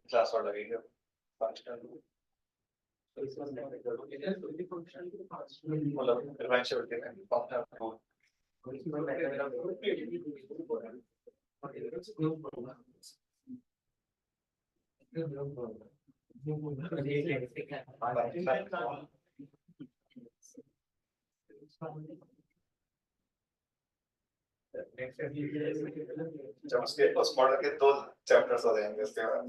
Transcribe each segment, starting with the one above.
Class और लगेगा जब उसके उस मॉडल के 2 चैप्टर्स हो जाएंगे उसके बाद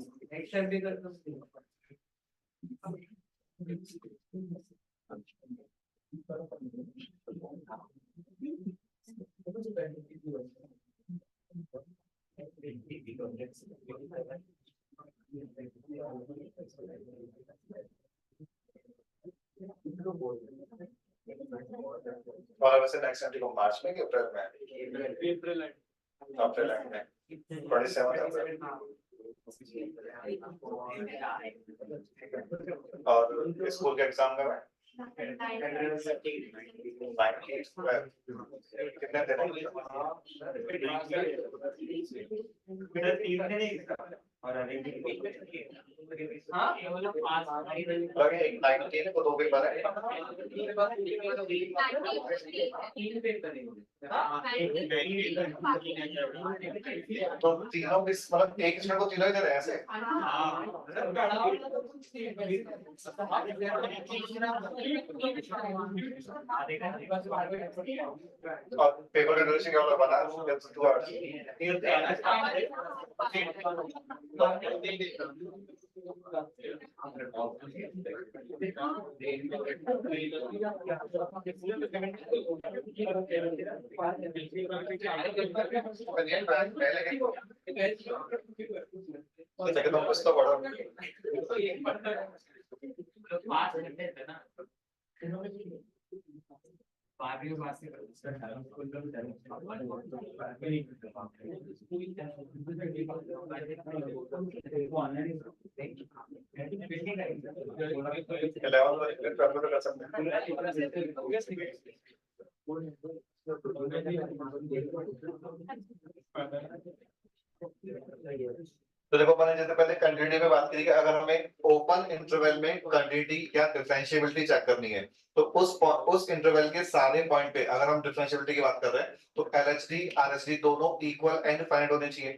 और वैसे नेक्स्ट एंट्री को मार्च में कि अप्रैल में? अप्रैल में 27 और स्कूल के एग्जाम कब है? कितने दिन एक 19 को 2 पेपर है तो तीनों मतलब एक स्टूडेंट को तीनों ही दे रहे हैं ऐसे और पेपर का ड्यूरेशन क्या होगा बता 2 तो देखो मैंने जैसे पहले कंटिन्यूटी में बात करी कि अगर हमें ओपन इंटरवल में कंटिन्यूटी या डिफरेंशिएबिलिटी चेक करनी है तो उस इंटरवल के सारे पॉइंट पे अगर हम डिफरेंशिएबिलिटी की बात कर रहे हैं तो LHD RHD दोनों इक्वल एंड फाइनाइट होने चाहिए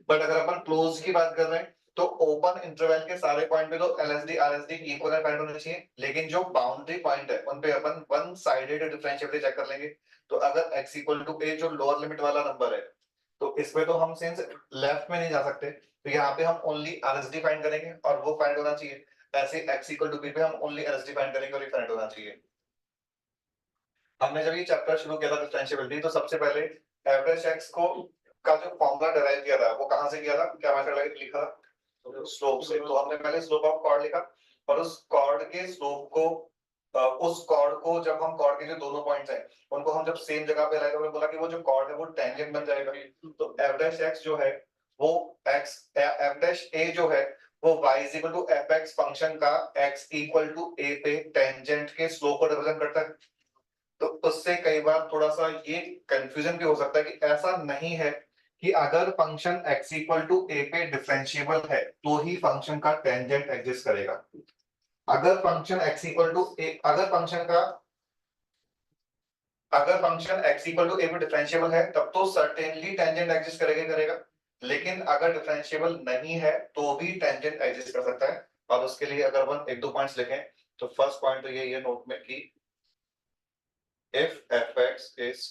बट अगर अपन क्लोज की बात कर रहे हैं तो ओपन इंटरवल के सारे पॉइंट पे तो एलएसडी आरएसडी इक्वल फाइंड होने चाहिए, लेकिन जो बाउंड्री पॉइंट है उन पे अपन वन साइडेड डिफरेंशिएबिलिटी चेक कर लेंगे। तो अगर x इक्वल टू ए जो लोअर लिमिट वाला नंबर है, तो इसमें तो हम सिंस लेफ्ट में नहीं जा सकते, तो यहाँ पे हम ओनली आरएसडी फाइंड करेंगे और वो फाइंड होना चाहिए। ऐसे x इक्वल टू बी पे हम ओनली एलएसडी फाइंड करेंगे और ये फाइंड होना चाहिए। हमने जब ये चैप्टर शुरू किया था डिफरेंशिएबिलिटी, तो सबसे पहले एवरेज एक्स को का जो फॉर्मूला डिराइव किया था वो कहां से किया था, क्या मेथड लिखा था, स्लोप से। तो हमने पहले स्लोप ऑफ कॉर्ड लिखा और उस कॉर्ड के स्लोप को उस कॉर्ड को जब हम कॉर्ड के जो दोनों पॉइंट्स हैं उनको हम जब सेम जगह पे लाए तो हमने बोला कि वो जो कॉर्ड है वो टेंजेंट बन जाएगा। तो एफ डैश एक्स जो है वो एक्स एफ डैश ए जो है वो y is equal to f x function का x इक्वल टू a पे टेंजेंट के स्लोप को रिप्रेजेंट करता है। तो उससे कई बार थोड़ा सा ये कंफ्यूजन भी हो सकता है कि ऐसा नहीं है कि अगर function x equal to a पे डिफरेंशिएबल है तो ही फंक्शन का टेंजेंट एग्जिस्ट करेगा। अगर function x equal to a अगर function x equal to a पे डिफरेंशिएबल है तब तो सर्टेनली टेंजेंट एग्जिस्ट करेगा ही करेगा। लेकिन अगर डिफरेंशिएबल नहीं है तो भी टेंजेंट एग्जिस्ट कर सकता है। और उसके लिए अगर हम एक दो पॉइंट्स लिखें, तो फर्स्ट पॉइंट तो ये नोट में कि if fx is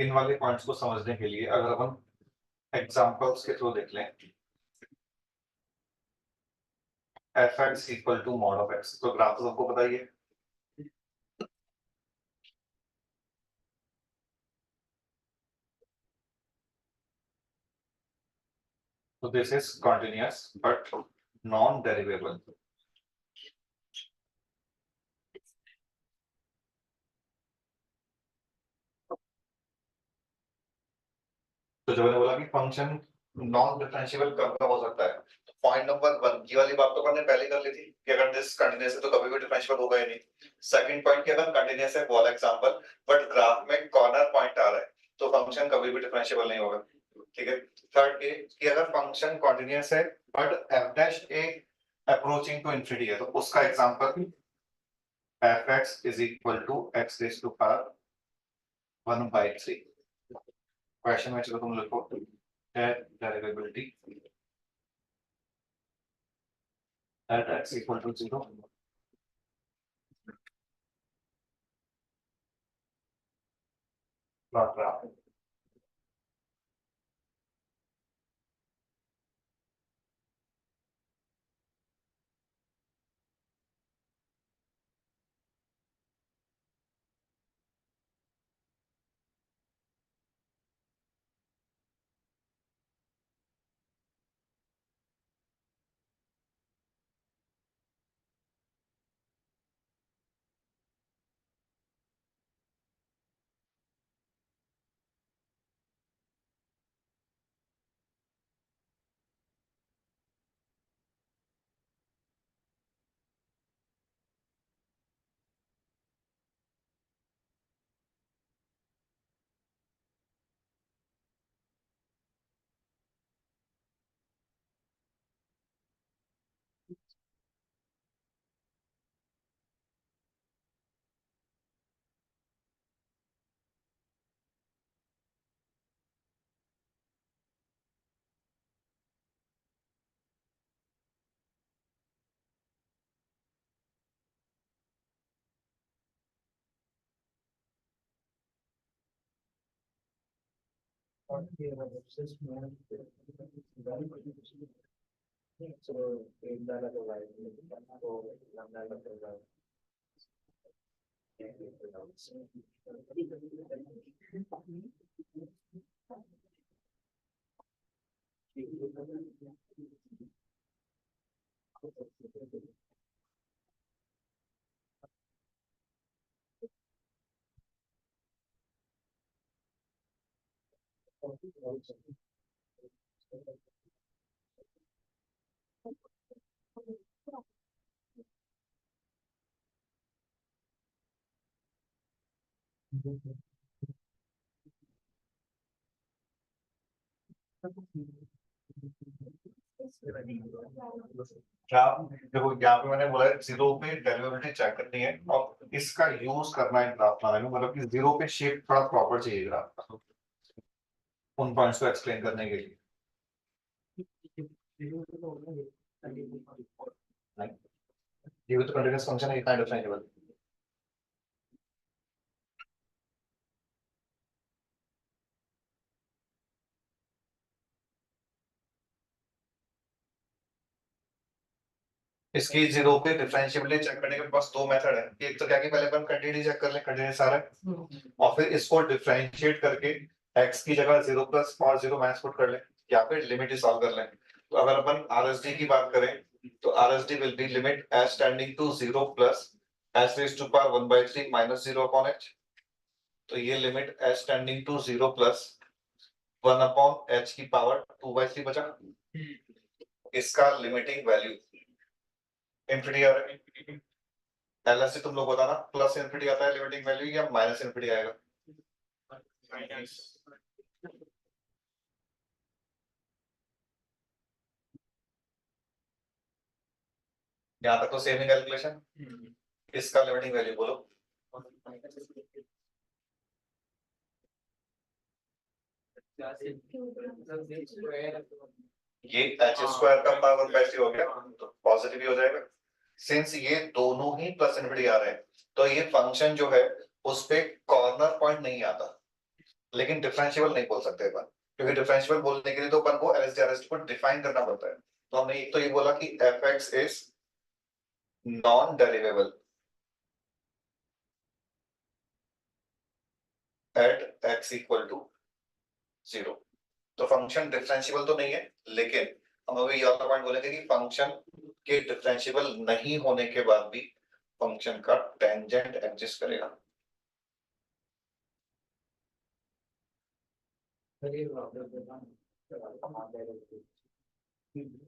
इन वाले पॉइंट्स को समझने के लिए अगर हम एग्जांपल्स के थ्रू देख लें, f x equal to mod of x, तो ग्राफ तो सबको पता ही है। So this is continuous but non-derivable. तो जब मैंने बोला कि फंक्शन नॉन डिफरेंशिएबल कब कब हो सकता है, तो पॉइंट नंबर 1 की वाली बात तो मैंने पहले कर ली थी कि अगर दिस कंटीन्यूअस है तो कभी भी डिफरेंशिएबल होगा ही नहीं। सेकंड पॉइंट कि अगर कंटीन्यूअस है, फॉर एग्जांपल, बट ग्राफ में कॉर्नर पॉइंट आ रहा है तो फंक्शन कभी भी डिफरेंशिएबल नहीं होगा। ठीक है। थर्ड ए कि अगर फंक्शन कंटीन्यूअस है but f dash a approaching to infinity है, तो उसका example f x is equal to x raise to power 1/3। Question में चलो तुम लिखो derivability at x equal to 0। Plot graph. क्या देखो, यहाँ पे मैंने बोला है जीरो पे डेरिवेबिलिटी चेक करनी है और इसका यूज करना है ग्राफ बनाने में, मतलब कि जीरो पे शेप थोड़ा प्रॉपर चाहिए ग्राफ का, उन पॉइंट्स को एक्सप्लेन करने के लिए। ये भी तो कंटीन्यूअस फंक्शन है, इतना डिफरेंशिएबल। इसकी जीरो पे डिफरेंशिएबिलिटी चेक करने के पास दो मेथड है। एक तो क्या कि पहले अपन कंटिन्यूटी चेक कर लें, कंटिन्यूस आ रहा है, और फिर इसको डिफरेंशिएट करके x की जगह 0 प्लस और 0 माइनस पुट कर लें, या फिर लिमिट ही सॉल्व कर लें। तो अगर अपन आरएसडी की बात करें तो RSD will be limit s tending to 0 plus s raise to power 1/3 minus 0 upon h। तो ये limit s tending to 0 plus 1 upon h की पावर 2/3 बचा। इसका लिमिटिंग वैल्यू इंफिनिटी आ रहा है। एलएससी तुम लोग बताना, प्लस इंफिनिटी आता है लिमिटिंग वैल्यू या माइनस इंफिनिटी आएगा? यहाँ तक तो सेम ही कैलकुलेशन। इसका लिमिटिंग वैल्यू बोलो। ये एच स्क्वायर का पावर वैसे हो गया तो पॉजिटिव ही हो जाएगा। सिंस ये दोनों ही प्लस इंफिनिटी आ रहे हैं तो ये फंक्शन जो है उस पे कॉर्नर पॉइंट नहीं आता। लेकिन डिफरेंशियल नहीं बोल सकते अपन, क्योंकि डिफरेंशियल बोलने के लिए तो अपन को एलएसडी आरएसडी को डिफाइन करना पड़ता है। तो हमने एक तो ये बोला कि f x is non derivable at x equal to 0। तो फंक्शन डिफरेंशियल तो नहीं है, लेकिन हम अभी ये वाला पॉइंट बोलेंगे कि फंक्शन के डिफरेंशियल नहीं होने के बाद भी फंक्शन का टेंजेंट एग्जिस्ट करेगा।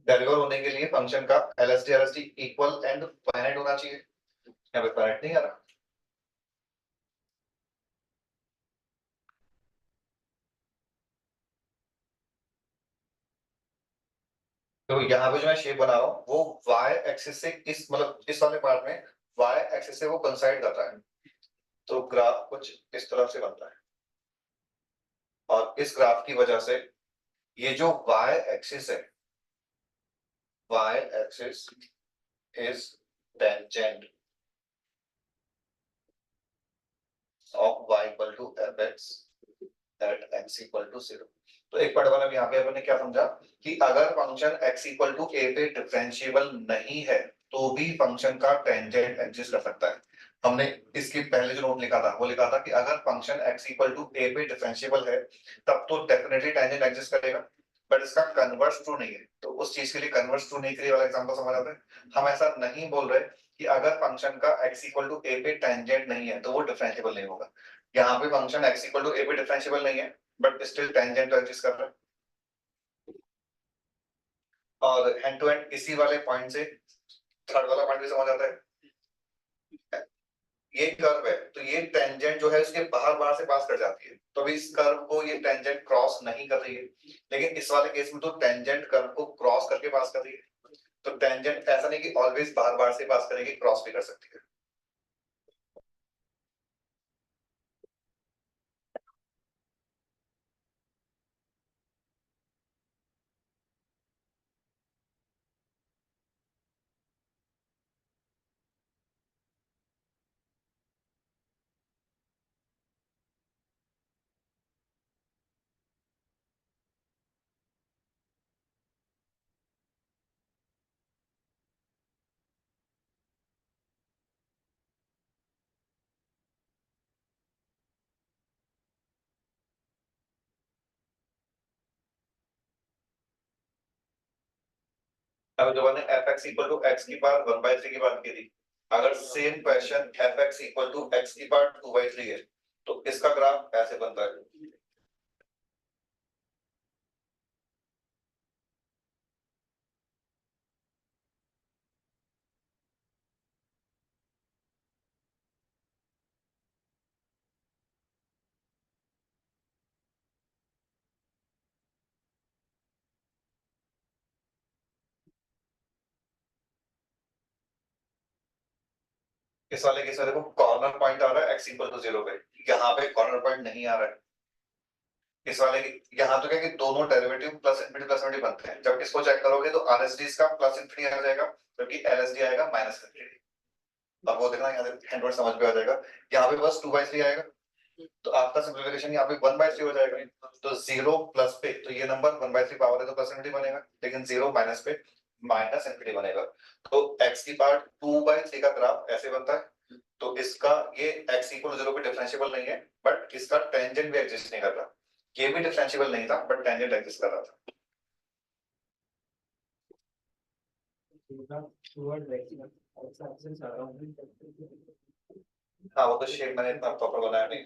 डेरिवेबल होने के लिए फंक्शन का LSD RSD equal and finite होना चाहिए। यहाँ पे फाइनाइट नहीं आ रहा। तो यहाँ पे जो मैं शेप बना रहा हूँ वो y एक्सिस से इस मतलब इस वाले पार्ट में y एक्सिस से वो कंसाइड करता है। तो ग्राफ कुछ इस तरह से बनता है, और इस ग्राफ की वजह से ये जो y एक्सिस है, y axis is tangent of y equal to f x at x equal to 0। तो एक पॉइंट वाला यहाँ पे अपन ने क्या समझा कि अगर function x equal to a पे डिफरेंशिएबल नहीं है तो भी फंक्शन का टेंजेंट एग्जिस्ट कर सकता है। हमने इसके पहले जो नोट लिखा था वो लिखा था कि अगर function x equal to a पे डिफरेंशिएबल है तब तो डेफिनेटली टेंजेंट एग्जिस्ट करेगा, बट इसका कन्वर्स ट्रू नहीं है। तो उस चीज के लिए कन्वर्स ट्रू नहीं के लिए वाला एग्जांपल समझ आता है। हम ऐसा नहीं बोल रहे कि अगर फंक्शन का x इक्वल टू a पे टेंजेंट नहीं है तो वो डिफरेंशिएबल नहीं होगा। यहाँ पे function x equal to a पे डिफरेंशिएबल नहीं है, बट स्टिल टेंजेंट तो एग्जिस्ट कर रहा है। और हैंड टू हैंड इसी वाले पॉइंट से थर्ड वाला पॉइंट भी समझ आता है। ये कर्व है तो ये टेंजेंट जो है उसके बाहर बाहर से पास कर जाती है, तो अभी इस कर्व को ये टेंजेंट क्रॉस नहीं कर रही है। लेकिन इस वाले केस में तो टेंजेंट कर्व को क्रॉस करके पास कर रही है। तो टेंजेंट ऐसा नहीं कि ऑलवेज बाहर बाहर से पास करेगी, क्रॉस भी कर सकती है। अब जब हमने f x equal to x की पावर 1/3 की बात की थी, अगर same question f x equal to x की पावर 2/3 है तो इसका ग्राफ ऐसे बनता है। इस वाले केस में देखो कॉर्नर पॉइंट आ रहा है एक्स इक्वल टू 0 पे, यहाँ पे कॉर्नर पॉइंट नहीं आ रहा है। इस वाले यहाँ तो क्या कि दोनों डेरिवेटिव प्लस इंफिनिटी बनते हैं, जब इसको चेक करोगे तो आरएसडी का प्लस इंफिनिटी आ जाएगा जबकि एलएसडी आएगा माइनस इंफिनिटी। अब वो देखना यहाँ हैंडवर्ड समझ में आ जाएगा। यहाँ पे बस 2/3 आएगा तो आपका सिंप्लीफिकेशन यहाँ पे 1/3 हो जाएगा। तो 0 प्लस पे तो ये नंबर 1/3 पावर है तो प्लस इंफिनिटी बनेगा, लेकिन 0 माइनस पे माइनस इंफिनिटी बनेगा। तो x की पावर 2/3 का ग्राफ ऐसे बनता है। तो इसका ये x इक्वल 0 पे डिफरेंशिएबल नहीं है, बट इसका टेंजेंट भी एग्जिस्ट नहीं कर रहा। ये भी डिफरेंशिएबल नहीं था बट टेंजेंट एग्जिस्ट कर रहा था। हाँ वो तो शेप मैंने इतना प्रॉपर बनाया नहीं।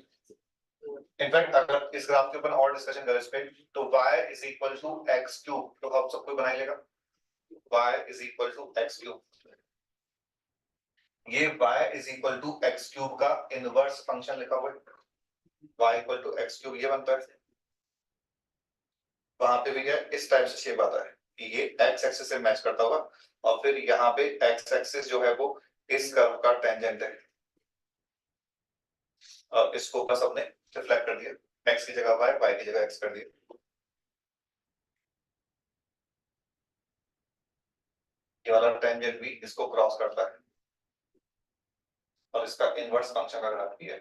इनफैक्ट अगर इस ग्राफ के ऊपर और डिस्कशन करें इस पे तो y is equal to x cube, तो अब सब कोई बना ही लेगा y is equal to x cube. ये y is equal to x cube का इनवर्स फंक्शन लिखा हुआ है। y equal to x cube ये बनता है। वहां पे भी क्या इस टाइप से शेप आता है कि ये x एक्सिस से मैच करता होगा, और फिर यहाँ पे x एक्सिस जो है वो इस कर्व का टेंजेंट है। और इसको बस हमने रिफ्लेक्ट कर दिया, x की जगह y की जगह x कर दिया। ये वाला टेंजेंट भी इसको क्रॉस करता है और इसका इनवर्स फंक्शन का ग्राफ भी है।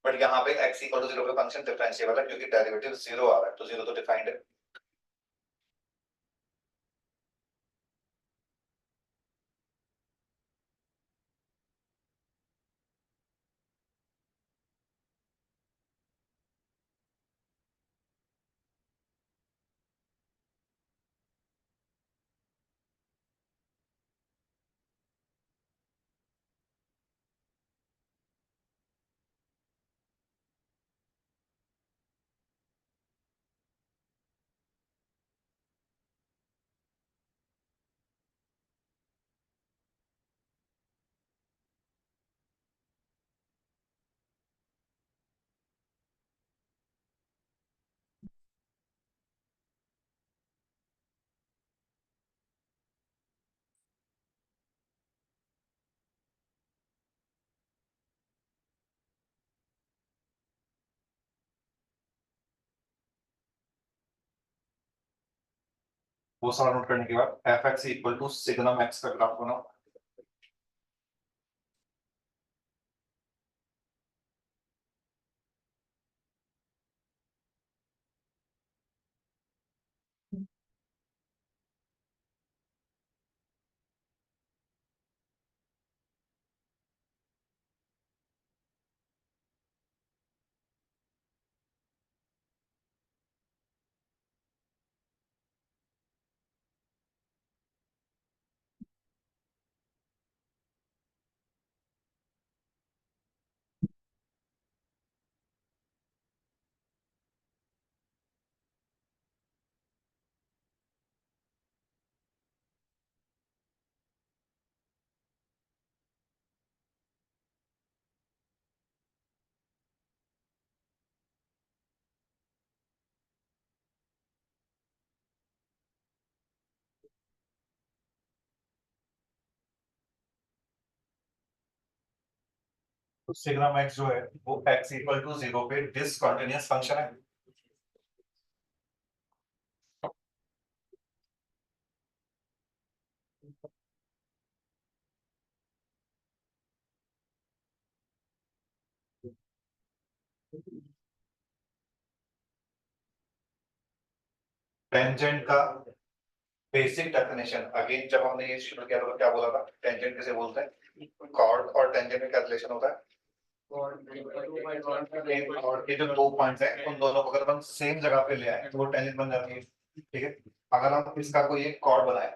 बट यहाँ पे x इक्वल टू 0 पे फंक्शन डिफरेंशिएबल है क्योंकि डेरिवेटिव 0 आ रहा है, तो 0 तो डिफाइंड है। वो सारा नोट करने के बाद f x equal to signum x का ग्राफ बनाओ। तो सिग्नम एक्स जो है वो एक्स इक्वल टू 0 पे डिसकंटिन्यूअस फंक्शन है। टेंजेंट का बेसिक डेफिनेशन, अगेन जब हमने ये शुरू किया था तो क्या बोला था, टेंजेंट किसे बोलते हैं, कॉर्ड और टेंजेंट में क्या रिलेशन होता है, और ये जो दो पॉइंट्स हैं उन दोनों को अगर हम सेम जगह पे ले आए तो वो टेंजेंट बन जाती है। ठीक है, अगर हम इसका कोई एक कॉर्ड बनाए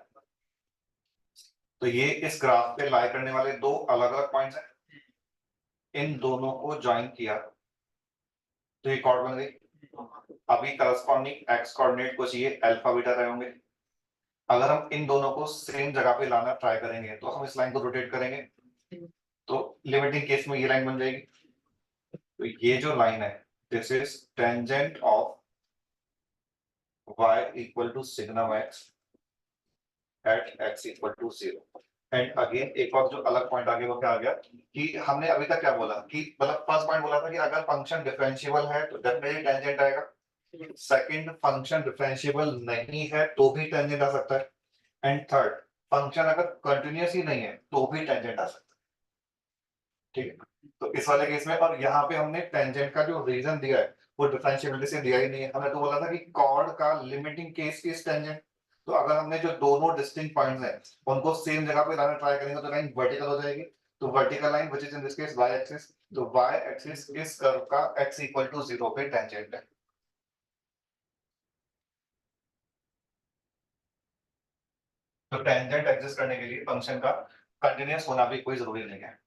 तो ये इस ग्राफ पे लाई करने वाले दो अलग अलग पॉइंट्स हैं, इन दोनों को ज्वाइन किया तो ये कॉर्ड बन गई। अभी करस्पॉन्डिंग एक्स कोऑर्डिनेट को चाहिए अल्फा बीटा रहे होंगे। अगर हम इन दोनों को सेम जगह पे लाना ट्राई करेंगे तो हम इस लाइन को रोटेट करेंगे, तो लिमिटिंग केस में ये लाइन बन जाएगी। तो ये जो लाइन है this is tangent of y equal to signum x at x equal to 0। And again एक और जो अलग पॉइंट आ गया वो क्या आ गया कि हमने अभी तक क्या बोला कि मतलब फर्स्ट पॉइंट बोला था कि अगर फंक्शन डिफरेंशिएबल है तो डेफिनेटली टेंजेंट आएगा। सेकंड, फंक्शन डिफरेंशिएबल नहीं है तो भी टेंजेंट आ सकता है। एंड थर्ड, फंक्शन अगर कंटिन्यूअस ही नहीं है तो भी टेंजेंट आ सकता है। ठीक है, तो इस वाले केस में और यहाँ पे हमने टेंजेंट का जो रीजन दिया है वो डिफरेंशिएबिलिटी से दिया ही नहीं है। हमने तो बोला था कि कॉर्ड का लिमिटिंग केस इज टेंजेंट। तो अगर हमने जो दोनों डिस्टिंक्ट पॉइंट्स हैं उनको सेम जगह पे लाना ट्राई करेंगे तो लाइन वर्टिकल हो जाएगी। तो vertical line which is in this case y axis, तो y एक्सिस इस कर्व का x इक्वल टू 0 पे टेंजेंट है। तो टेंजेंट एग्जिस्ट करने के लिए फंक्शन का कंटिन्यूअस होना भी कोई जरूरी नहीं है।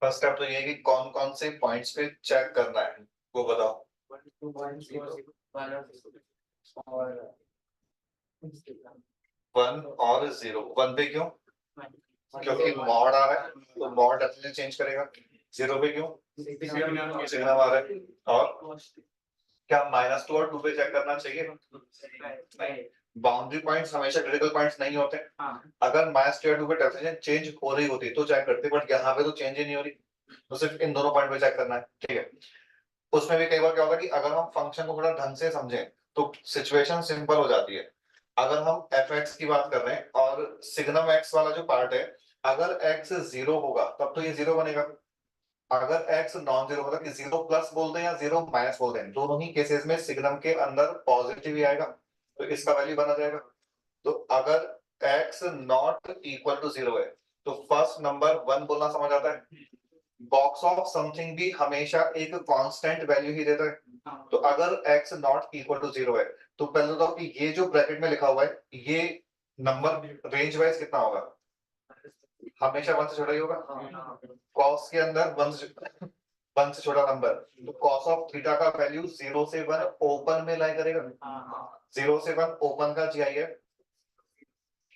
फर्स्ट स्टेप तो ये है कि कौन कौन से पॉइंट्स पे चेक करना है वो बताओ। वन और जीरो। वन पे क्यों? क्योंकि मॉड आ रहा है तो मॉड डेफिनेटली चेंज करेगा। जीरो पे क्यों? सिग्नम आ रहा है। और क्या -2 और 2 पे चेक करना चाहिए? बाउंड्री पॉइंट्स हमेशा क्रिटिकल पॉइंट्स नहीं होते। अगर -2 या 2 पे डेफिनेशन चेंज हो रही होती तो चेक करते, बट यहाँ पे तो चेंज ही नहीं हो रही, तो सिर्फ इन दोनों पॉइंट पे चेक करना है। ठीक है। उसमें भी कई बार क्या होता है कि अगर हम फंक्शन को थोड़ा ढंग से समझें तो सिचुएशन सिंपल हो जाती है। अगर हम एफ एक्स की बात कर रहे हैं और सिग्नम एक्स वाला जो पार्ट है, अगर एक्स जीरो होगा तब तो ये जीरो बनेगा। अगर एक्स नॉन जीरो मतलब कि जीरो प्लस बोल दें या जीरो माइनस बोल दें, दोनों ही केसेस में सिग्नम के अंदर पॉजिटिव ही आएगा, तो इसका वैल्यू बना जाएगा। तो अगर x not equal to zero है तो फर्स्ट नंबर वन बोलना समझ आता है। बॉक्स ऑफ समथिंग भी हमेशा एक कांस्टेंट वैल्यू ही देता है। तो अगर x not equal to zero है तो पहले तो कि ये जो ब्रैकेट में लिखा हुआ है ये नंबर रेंज वाइज कितना होगा? हमेशा वन से छोटा ही होगा। कॉस के अंदर वन से छोटा नंबर, तो कॉस ऑफ थीटा का वैल्यू जीरो से वन ओपन में लाई करेगा। जीरो से वन ओपन का जी आई है,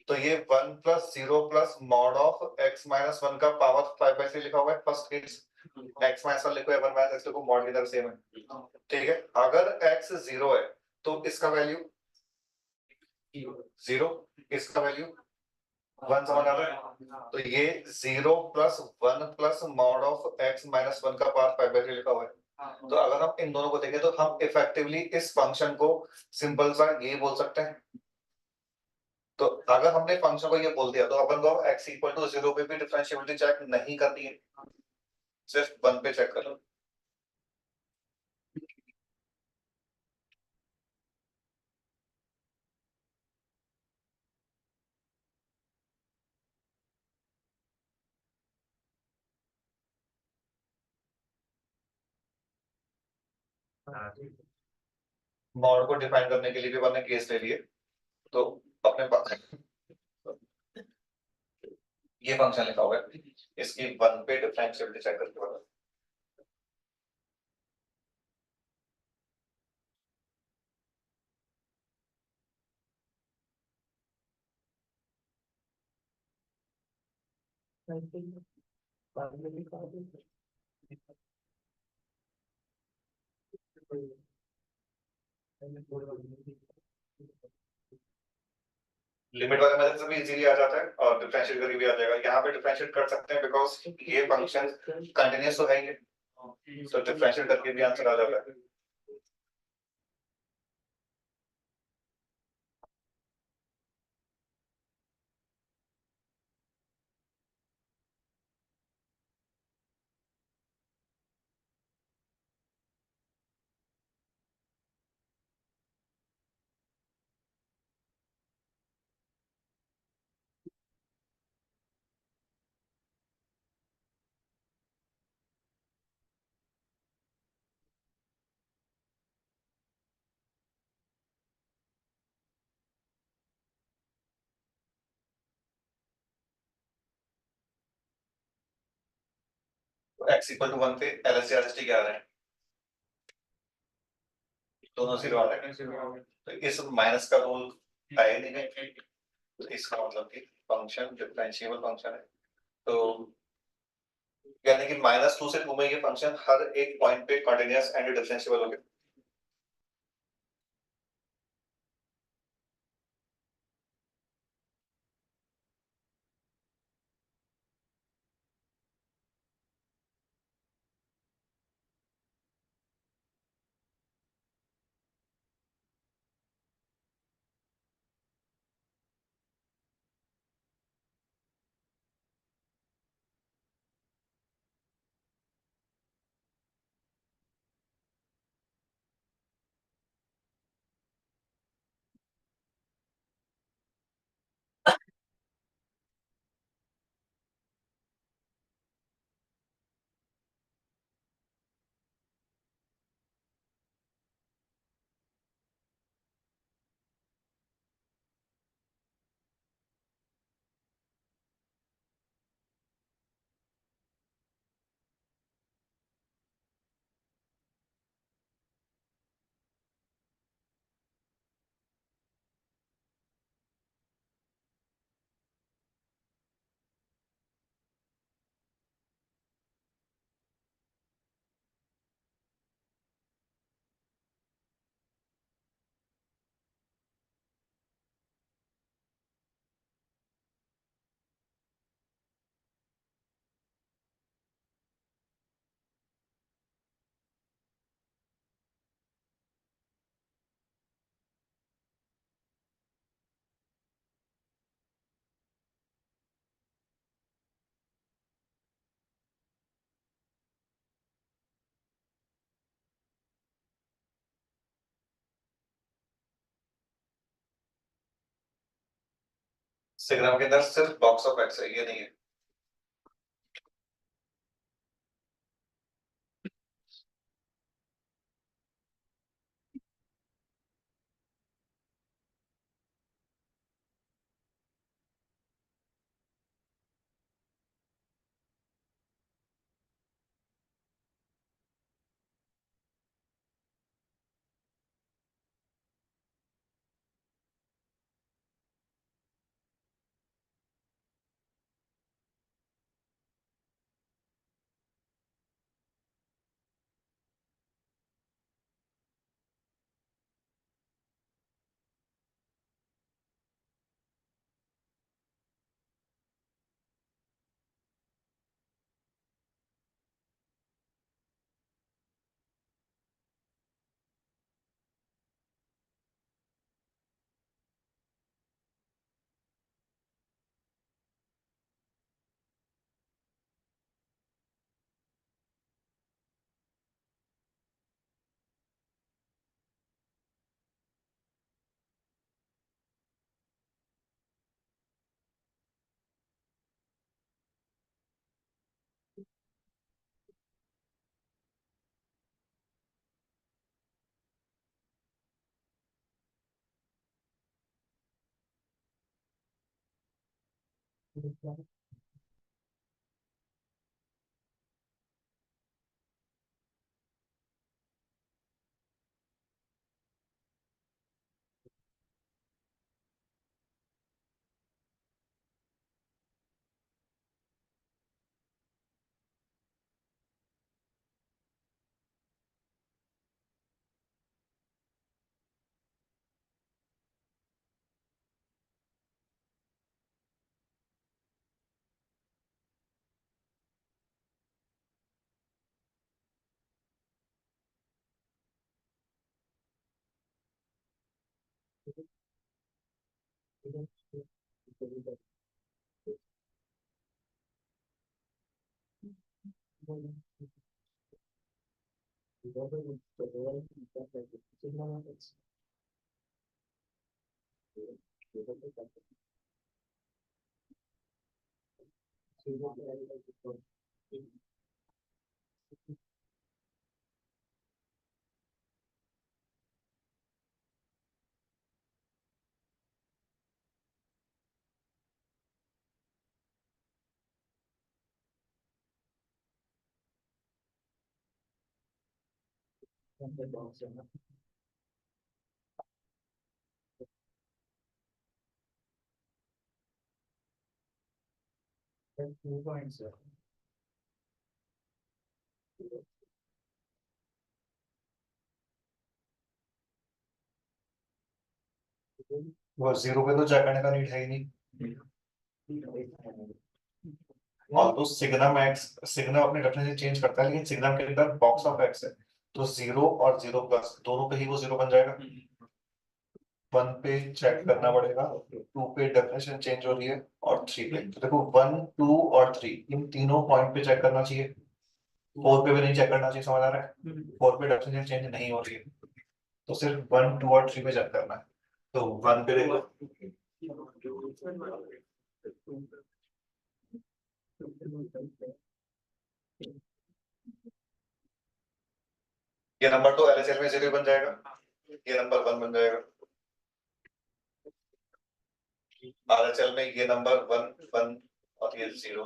तो ये one plus zero plus mod of x minus one का पावर 5/3 लिखा हुआ है first case. X minus one लिखो या वन माइनस एक्स लिखो, मॉड की तरफ सेम है। ठीक है। अगर एक्स जीरो है तो इसका वैल्यू जीरो, इसका वैल्यू वन, समझ आ रहा है? तो ये zero plus one plus mod of x minus one का पावर 5/3 लिखा हुआ है। तो अगर हम इन दोनों को देखें तो हम इफेक्टिवली इस फंक्शन को सिंपल सा ये बोल सकते हैं। तो अगर हमने फंक्शन को ये बोल दिया तो अपन को x इक्वल टू जीरो पे भी डिफरेंशिएबिलिटी चेक नहीं करनी है, सिर्फ वन पे चेक करो। मॉड को डिफाइन करने के लिए भी अपन ने केस ले लिए, तो अपने पास ये फंक्शन लिखा हुआ है, इसकी वन पे डिफरेंशिएबिलिटी चेक करके बता। लिमिट वाले मेथड से भी इजीली आ जाता है और डिफरेंशिएट करके भी आ जाएगा। यहाँ पे डिफरेंशिएट कर सकते हैं बिकॉज ये फंक्शन कंटिन्यूअस तो है ही, तो डिफरेंशिएट करके भी आंसर आ जाता है। तो x इक्वल टू वन पे LHS RST क्या आ रहा है? दोनों जीरो आ रहे हैं, तो इस माइनस का रूल है ही नहीं, तो इसका मतलब कि फंक्शन डिफरेंशिएबल फंक्शन है। तो यानी कि -2 से 2 में ये फंक्शन हर एक पॉइंट पे कंटिन्यूअस एंड डिफरेंशिएबल हो गया। सिग्नम के अंदर सिर्फ बॉक्स ऑफ एक्स है, ये नहीं है। वो जीरो पे तो चेक करने का नीड है ही नहीं। और तो सिग्नम एक्स, सिग्नम अपने डेफिनेशन चेंज करता है लेकिन सिग्नम के अंदर बॉक्स ऑफ एक्स है, तो जीरो और जीरो प्लस दोनों पे ही वो जीरो बन जाएगा। वन पे चेक करना पड़ेगा, टू पे डेफिनेशन चेंज हो रही है, और थ्री पे तो देखो वन टू और थ्री इन तीनों पॉइंट पे चेक करना चाहिए, फोर पे भी नहीं चेक करना चाहिए, समझ आ रहा है? फोर पे डेफिनेशन चेंज नहीं हो रही है, तो सिर्फ वन टू और थ्री पे चेक करना है। तो वन पे देखो, ये नंबर तो एलएचएल में जीरो बन जाएगा, ये नंबर वन बन जाएगा, आरएचएल में ये नंबर वन वन और ये जीरो,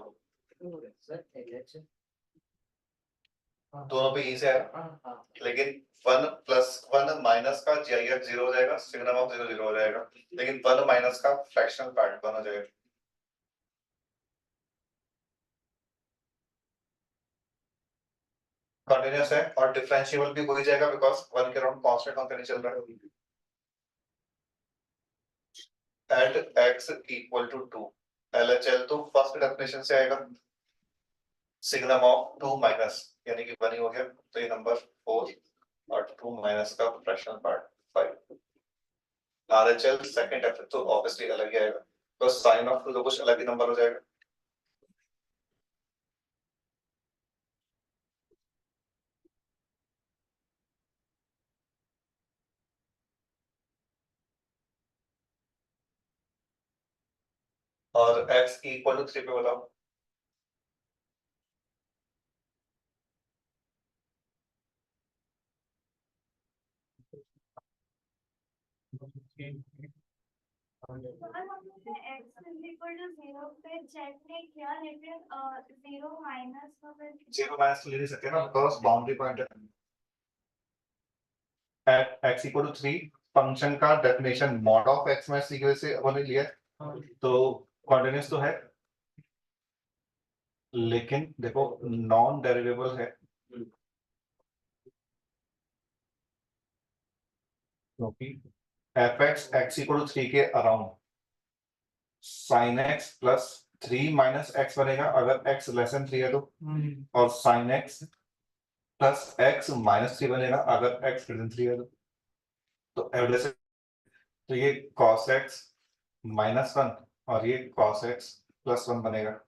दोनों पे ई से आया, लेकिन वन प्लस वन माइनस का जीआईएफ जीरो हो जाएगा, सिग्नम ऑफ जीरो जीरो हो जाएगा, लेकिन वन माइनस का फ्रैक्शनल पार्ट वन हो जाएगा। कंटिन्यूअस है और डिफरेंशिएबल भी हो ही जाएगा बिकॉज वन के अराउंड कांस्टेंट फंक्शन ही चल रहा है। At x equal to two, LHL तो फर्स्ट डेफिनेशन से आएगा, सिग्नम ऑफ टू माइनस यानी कि वन ही हो गया, तो ये नंबर फोर और टू माइनस का fractional part five. RHL second definition तो ऑब्वियसली अलग ही आएगा, तो साइन ऑफ टू तो कुछ अलग ही नंबर हो जाएगा। और x इक्वल टू थ्री पे बताओ। जीरो माइनस तो ले नहीं सकते ना बिकॉज बाउंड्री पॉइंट है। At x equal to three, function का definition mod of x minus three की वजह से हमने लिया है, तो कॉन्टिन्यूअस तो है, लेकिन देखो नॉन डेरिवेबल है, क्योंकि f x x equal to three के around sine x plus three minus x बनेगा अगर एक्स लेस देन थ्री है तो, और sine x plus x minus three बनेगा अगर एक्स ग्रेटर देन थ्री है तो एवरेज, तो ये cos x माइनस वन और ये cos x प्लस वन बनेगा।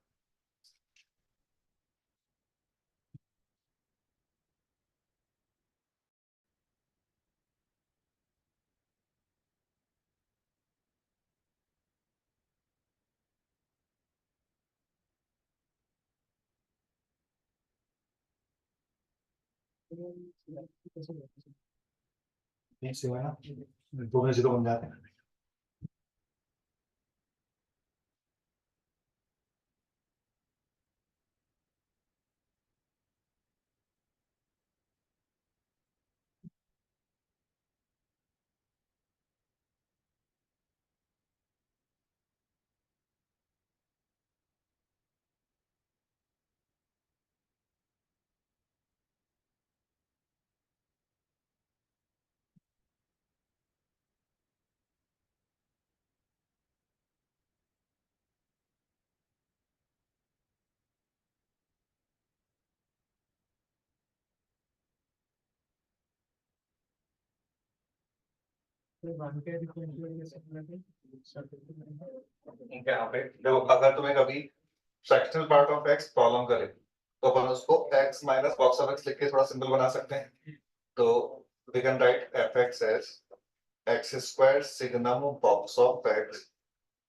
ये सेम है ना, दोनों जीरो बन जाते हैं। ठीक है, यहाँ पे देखो अगर तुम्हें कभी fractional part of x problem करे तो अपन उसको x minus box of x लिख के थोड़ा सिंपल बना सकते हैं, तो we can write f x as x square signum box of x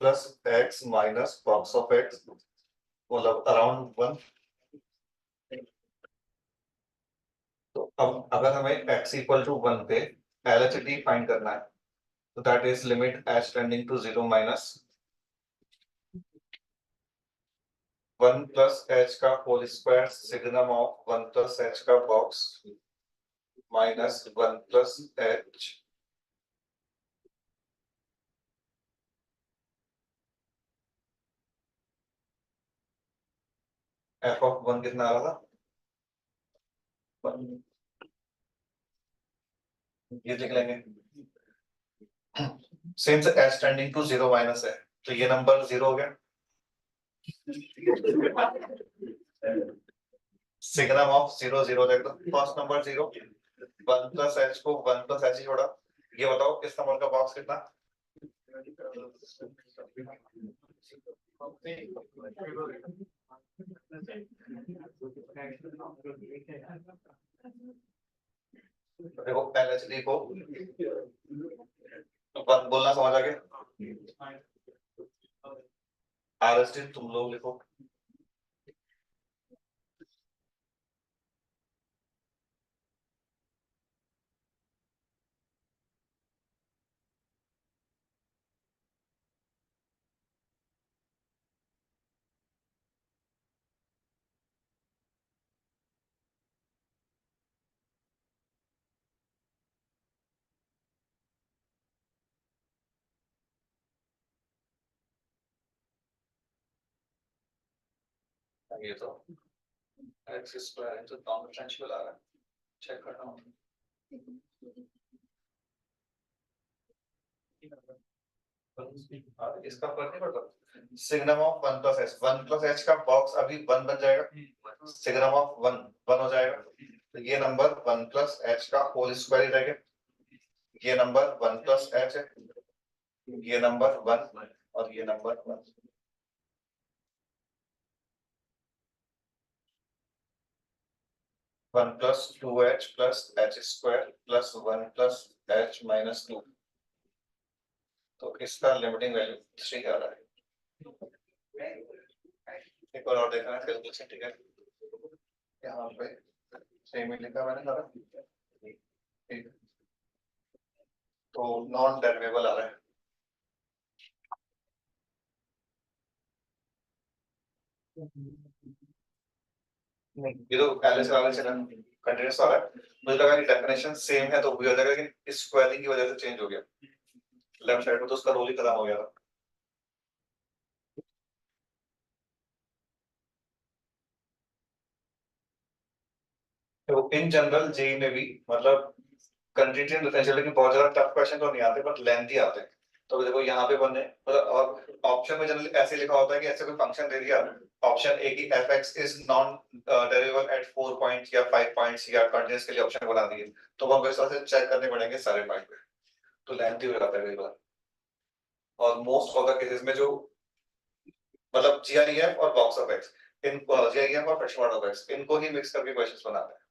plus x minus box of x, मतलब अराउंड वन। तो अब अगर हमें x इक्वल टू वन पे LHT फाइंड करना है, तो that is limit h tending to zero minus one plus h का whole square signum of one plus h का box minus one plus h f of 1 कितना आ रहा था, ये लिख लेंगे। Since h tending to 0 minus है तो ये नंबर 0 हो गया। सिग्नम ऑफ 0 0 देख दो, फर्स्ट नंबर 0, 1 प्लस एच को 1 प्लस एच ही छोड़ा। ये बताओ इस नंबर का बॉक्स कितना, देखो एलएचडी को 1 बोलना समझ आ गया, आरएसडी तुम लोग लिखो। ये तो एक्स स्क्वायर तो नॉन डिफरेंशियल आ रहा है, चेक करना हूँ। इसका फर्क नहीं पड़ता, signum of 1 plus H, 1 plus H का बॉक्स अभी 1 बन जाएगा, सिग्नम ऑफ 1 1 हो जाएगा, तो ये नंबर 1 प्लस एच का होल स्क्वायर ही रहेगा। ये नंबर 1 प्लस एच है, ये नंबर 1 और ये number 1। One plus 2h plus H square plus 1 plus H minus 2, तो इसका लिमिटिंग वैल्यू 3 आ रहा है। एक और देखना है कैलकुलेशन, ठीक है, यहाँ पे सेम ही लिखा मैंने सारा, ठीक, तो नॉन डेरिवेबल आ रहा है। ये तो पहले से कंटिन्यूस आ रहा है, मुझे लगा कि डेफिनेशन सेम है तो भी हो जाएगा, लेकिन स्क्वायरिंग की वजह से चेंज हो गया, लेफ्ट साइड में तो उसका रोल ही खत्म हो गया था। तो इन जनरल जेई में भी मतलब कंटीन्यूटी डिफरेंशियल की बहुत ज्यादा टफ क्वेश्चन तो नहीं आते बट लेंथी आते हैं। तो देखो यहाँ पे बने मतलब, और ऑप्शन में जनरली ऐसे लिखा होता है कि ऐसे कोई फंक्शन दे दिया, ऑप्शन ए की fx is non derivable at 4 points या 5 पॉइंट्स या कंटीन्यूअस के लिए ऑप्शन बना दिए, तो वो इस तरह से चेक करने पड़ेंगे सारे पॉइंट पे, तो लेंथी हो जाता है कई बार। और मोस्ट ऑफ द केसेस में जो मतलब जीआईएफ और box of x, in GIF और फ्रैक्शन ऑफ एक्स इनको ही मिक्स करके क्वेश्चंस बनाते हैं।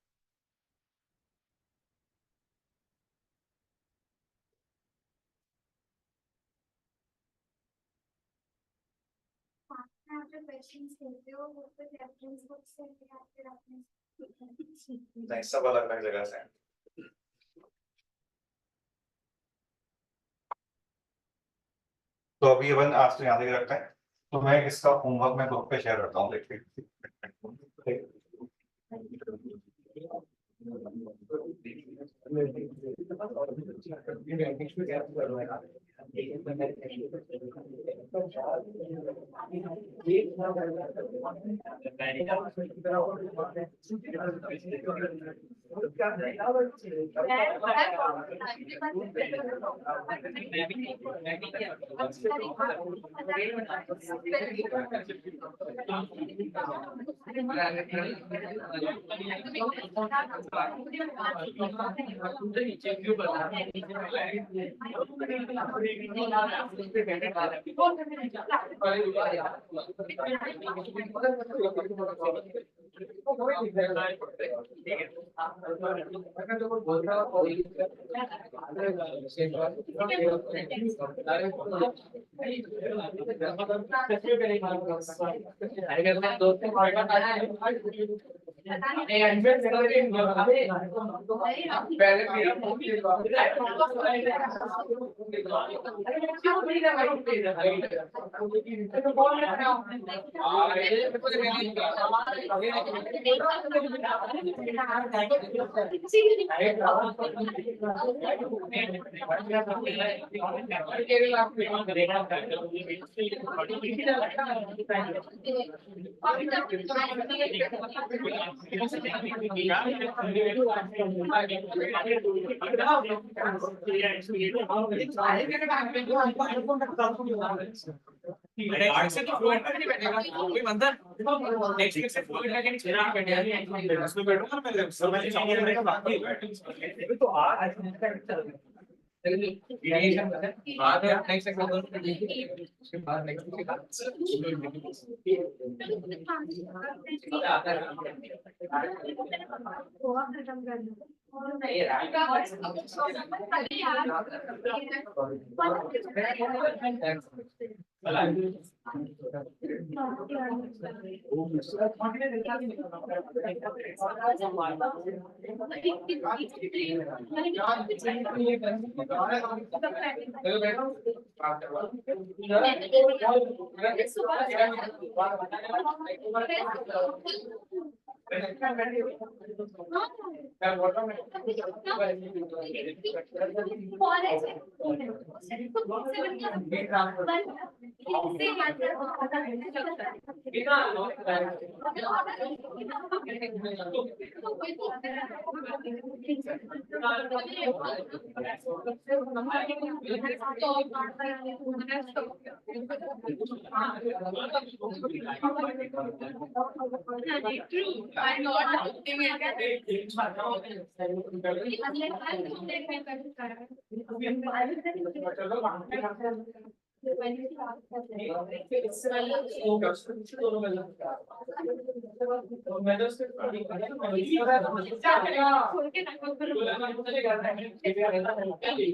नहीं, सब अलग अलग जगह से हैं। तो अभी अपन आज तो यहाँ तक रखते हैं, तो मैं इसका होमवर्क मैं ग्रुप पे शेयर करता हूँ, देखिए। आर्ट से तो फ्लूएंट नहीं बैठेगा कोई बंदा नेक्स्ट वीक से फ्लूएंट है कि नहीं चला बैठेगा उसमें बैठूंगा मैं सर मैंने चालू करने का बाकी है तो आज वेरिएशन है बाद में नेक्स्ट सेक्शन उसके बाद नेक्स्ट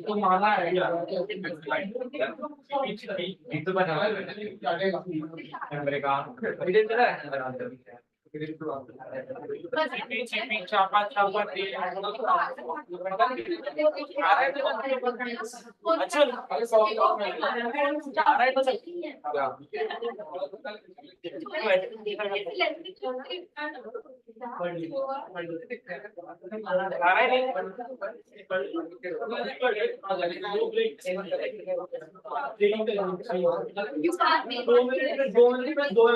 तो माना है तो बना अमेरिका इधर चला है छापा छापा अच्छा दो मिनट में दो